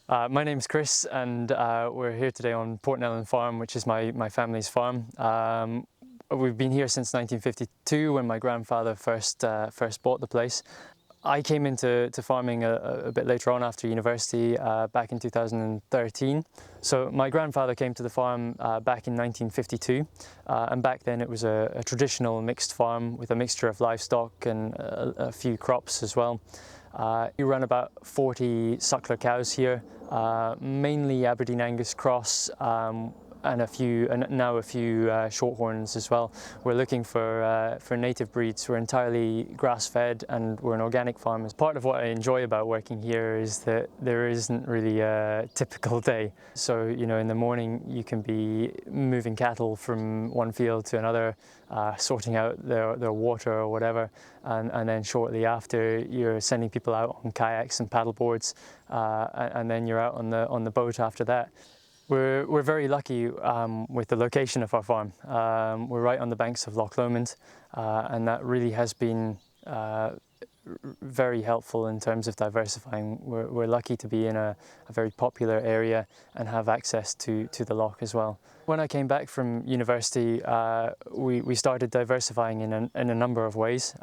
My name's Chris, and we're here today on Portnellan farm, which is my family's farm. We've been here since 1952 when my grandfather first bought the place. I came into farming a bit later on after university, back in 2013. So my grandfather came to the farm back in 1952, and back then it was a traditional mixed farm with a mixture of livestock and a few crops as well. We run about 40 suckler cows here, mainly Aberdeen Angus cross, and now a few shorthorns as well. We're looking for native breeds. We're entirely grass-fed, and we're an organic farm. Part of what I enjoy about working here is that there isn't really a typical day. So, you know, in the morning you can be moving cattle from one field to another, sorting out their water or whatever, and then shortly after you're sending people out on kayaks and paddle boards, and then you're out on the boat after that. We're very lucky with the location of our farm. We're right on the banks of Loch Lomond, and that really has been very helpful in terms of diversifying. We're lucky to be in a very popular area and have access to the loch as well. When I came back from university, we started diversifying in a number of ways.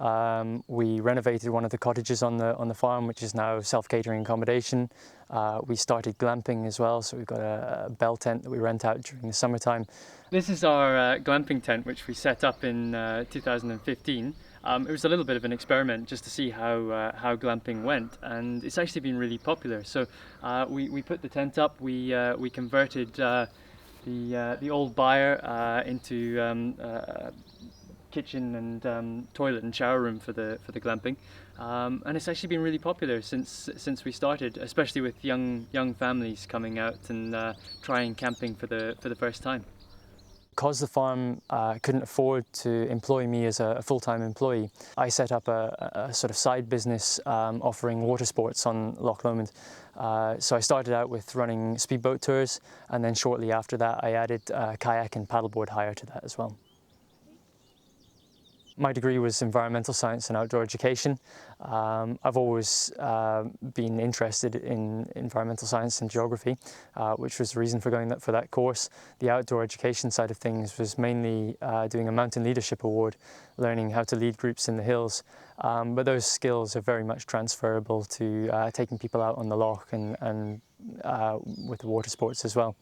We renovated one of the cottages on the farm, which is now self-catering accommodation. We started glamping as well, so we've got a bell tent that we rent out during the summertime. This is our glamping tent, which we set up in 2015. It was a little bit of an experiment just to see how glamping went, and it's actually been really popular. So we put the tent up, we converted the old byre into kitchen and toilet and shower room for the glamping, and it's actually been really popular since we started, especially with young families coming out and trying camping for the first time. Because the farm couldn't afford to employ me as a full-time employee, I set up a sort of side business offering water sports on Loch Lomond. So I started out with running speedboat tours, and then shortly after that I added kayak and paddleboard hire to that as well. My degree was environmental science and outdoor education. I've always been interested in environmental science and geography, which was the reason for going for that course. The outdoor education side of things was mainly doing a mountain leadership award, learning how to lead groups in the hills. But those skills are very much transferable to taking people out on the loch and with the water sports as well.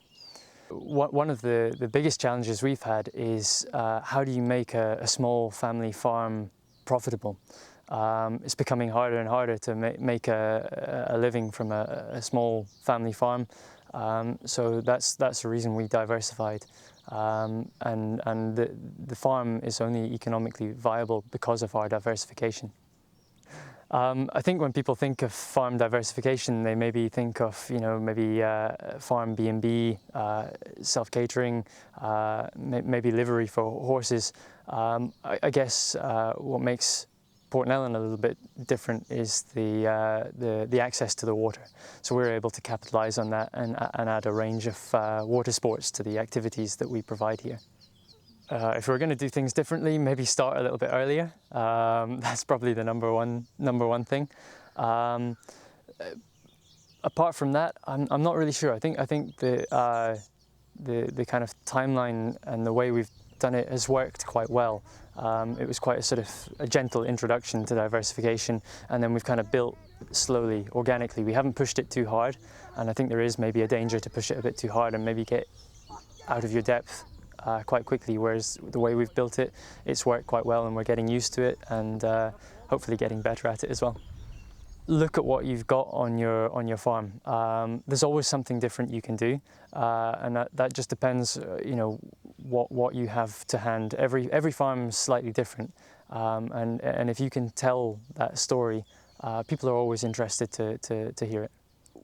One of the biggest challenges we've had is how do you make a small family farm profitable? It's becoming harder and harder to make a living from a small family farm. So that's the reason we diversified. And the farm is only economically viable because of our diversification. I think when people think of farm diversification, they maybe think of, you know, maybe farm B&B, self-catering, maybe livery for horses. I guess what makes Portnellan a little bit different is the access to the water. So we're able to capitalise on that and add a range of water sports to the activities that we provide here. If we're going to do things differently, maybe start a little bit earlier. That's probably the number one thing. Apart from that, I'm not really sure. I think the kind of timeline and the way we've done it has worked quite well. It was quite a sort of a gentle introduction to diversification, and then we've kind of built slowly, organically. We haven't pushed it too hard, and I think there is maybe a danger to push it a bit too hard and maybe get out of your depth quite quickly, whereas the way we've built it, it's worked quite well, and we're getting used to it and hopefully getting better at it as well. Look at what you've got on your farm. There's always something different you can do, and that just depends, you know, what you have to hand. Every farm is slightly different, and if you can tell that story, people are always interested to hear it.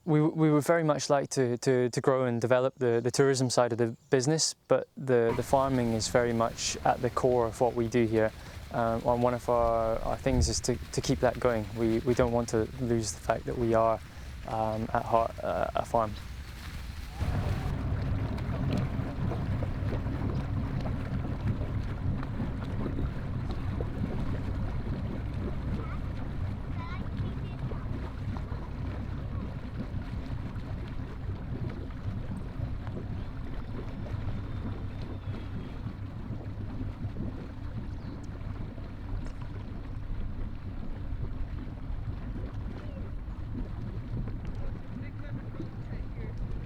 We would very much like to grow and develop the tourism side of the business, but the farming is very much at the core of what we do here. And one of our things is to keep that going. We don't want to lose the fact that we are at heart a farm.